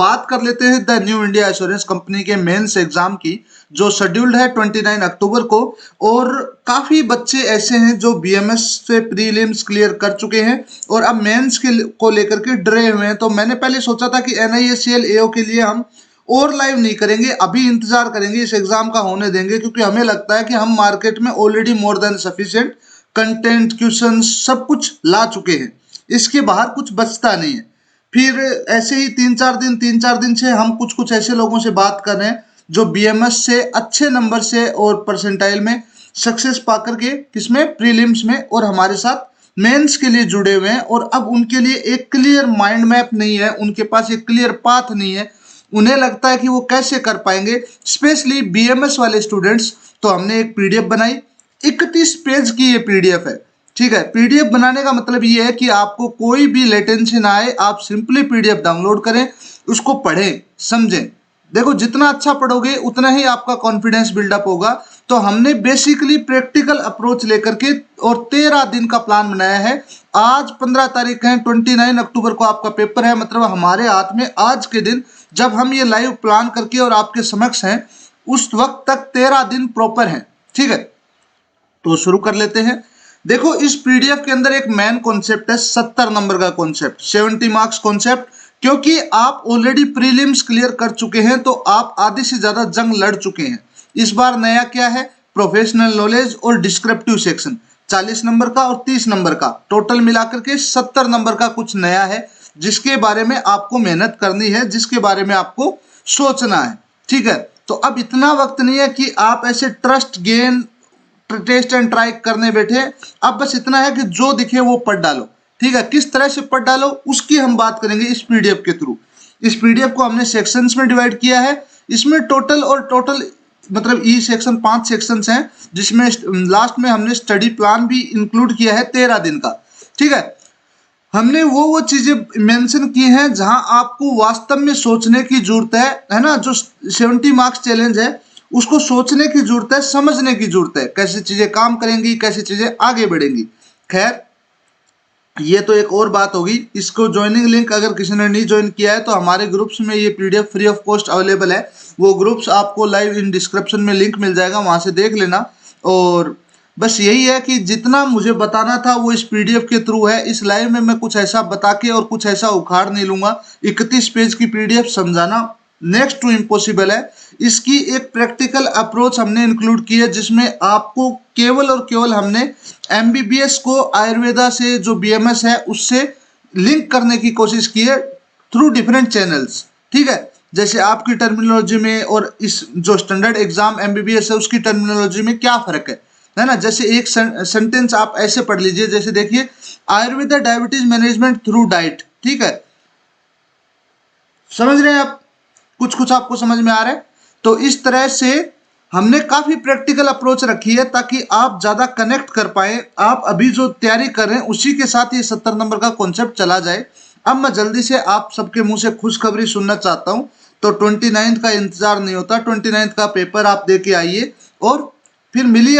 बात कर लेते हैं the new India assurance company के मेंस एग्जाम की, जो शेड्यूल्ड है 29 अक्टूबर को। और काफी बच्चे ऐसे हैं जो बीएमएस से प्रीलिम्स क्लियर कर चुके हैं और अब मेंस को लेकर के डरे हुए हैं। तो मैंने पहले सोचा था कि एनआईएससीएल एओ के लिए हम और लाइव नहीं करेंगे, अभी इंतजार करेंगे, इस एग्जाम का होने देंगे, क्योंकि हमें लगता है कि हम मार्केट में already more than sufficient content, question सब कुछ ला चुके हैं, इसके बाहर कुछ बचता नहीं है। फिर ऐसे ही तीन चार दिन से हम कुछ कुछ ऐसे लोगों से बात कर रहे हैं जो बीएमएस से अच्छे नंबर से और परसेंटाइल में सक्सेस पा करके किसमें, प्रीलिम्स में, और हमारे साथ मेंस के लिए जुड़े हुए हैं। और अब उनके लिए एक क्लियर माइंड मैप नहीं है, उनके पास एक क्लियर पाथ नहीं है, उन्हें लगता है कि वो कैसे कर पाएंगे, स्पेशली बीएमएस वाले स्टूडेंट्स। तो हमने एक पीडीएफ बनाई, 31 पेज की ये पीडीएफ है। ठीक है, पीडीएफ बनाने का मतलब ये है कि आपको कोई भी लेटेंसी ना आए, आप सिंपली पीडीएफ डाउनलोड करें, उसको पढ़ें, समझें। देखो, जितना अच्छा पढ़ोगे उतना ही आपका कॉन्फिडेंस बिल्डअप होगा। तो हमने बेसिकली प्रैक्टिकल अप्रोच लेकर के और 13 दिन का प्लान बनाया है। आज 15 तारीख है, 29 अक्टूबर को आपका पेपर है, मतलब हमारे हाथ में आज के दिन जब हम ये लाइव प्लान करके और आपके समक्ष हैं, उस वक्त तक 13 दिन प्रॉपर हैं। ठीक है, तो शुरू कर लेते हैं। देखो, इस पीडीएफ के अंदर एक मेन कॉन्सेप्ट है, 70 नंबर का कॉन्सेप्ट, 70 मार्क्स कॉन्सेप्ट। क्योंकि आप ऑलरेडी प्रीलिम्स क्लियर कर चुके हैं, तो आप आधे से ज्यादा जंग लड़ चुके हैं। इस बार नया क्या है, प्रोफेशनल नॉलेज और डिस्क्रिप्टिव सेक्शन, 40 नंबर का और 30 नंबर का, टोटल मिलाकर के 70 नंबर का कुछ नया है, जिसके बारे में आपको मेहनत करनी है, जिसके बारे में आपको सोचना है। ठीक है, तो अब इतना वक्त नहीं है कि आप ऐसे trust gain, test and try करने बैठे। अब बस इतना है कि जो दिखे वो पढ़ डालो। ठीक है, किस तरह से पढ़ डालो उसकी हम बात करेंगे इस पीडीएफ के थ्रू। इस पीडीएफ को हमने सेक्शंस में डिवाइड किया है। इसमें टोटल मतलब ई सेक्शन 5 सेक्शंस हैं, जिसमें लास्ट में हमने स्टडी प्लान भी इंक्लूड किया है 13 दिन का। ठीक है, हमने वो चीजें मेंशन की हैं जहां आपको वास्तव में सोचने की जरूरत है ना। जो 70 मार्क्स चैलेंज है, उसको सोचने की जरूरत है, समझने की जरूरत है, कैसे चीजें काम करेंगी, कैसे चीजें आगे बढ़ेंगी। खैर, ये तो एक और बात होगी। इसको ज्वाइनिंग लिंक अगर किसी ने नहीं ज्वाइन किया है तो हमारे ग्रुप्स में ये PDF free of cost available है। वो ग्रुप्स आपको लाइव इन डिस्क्रिप्शन में लिंक मिल जाएगा, वहां से देख लेना। और बस यही है कि जितना मुझे बताना था वो इस पीडीएफ के थ्रू है। इस लाइव में मैं कुछ ऐसा बता के और कुछ ऐसा उखाड़ नहीं लूंगा। 31 पेज की पीडीएफ समझाना नेक्स्ट टू इम्पॉसिबल है। इसकी एक प्रैक्टिकल अप्रोच हमने इंक्लूड की है, जिसमें आपको केवल और केवल हमने एमबीबीएस को आयुर्वेदा से, जो बीएमएस है, उससे लिंक करने की कोशिश की है थ्रू डिफरेंट चैनल्स। ठीक है, जैसे आपकी टर्मिनोलॉजी में और इस जो स्टैंडर्ड एग्जाम एमबीबीएस है उसकी टर्मिनोलॉजी में क्या फर्क है ना। जैसे एक सेंटेंस आप ऐसे पढ़ लीजिए, जैसे देखिए, Ayurveda diabetes management through diet. ठीक है, समझ रहे हैं आप, कुछ कुछ आपको समझ में आ रहा है। तो इस तरह से हमने काफी प्रैक्टिकल अप्रोच रखी है ताकि आप ज्यादा कनेक्ट कर पाए। आप अभी जो तैयारी कर रहे हैं उसी के साथ ये 70 नंबर का कॉन्सेप्ट चला जाए। अब मैं जल्दी से आप सबके मुंह से खुशखबरी सुनना चाहता हूं। तो 29 का इंतजार नहीं होता, 29 का पेपर आप दे के आइए और फिर मिलिए।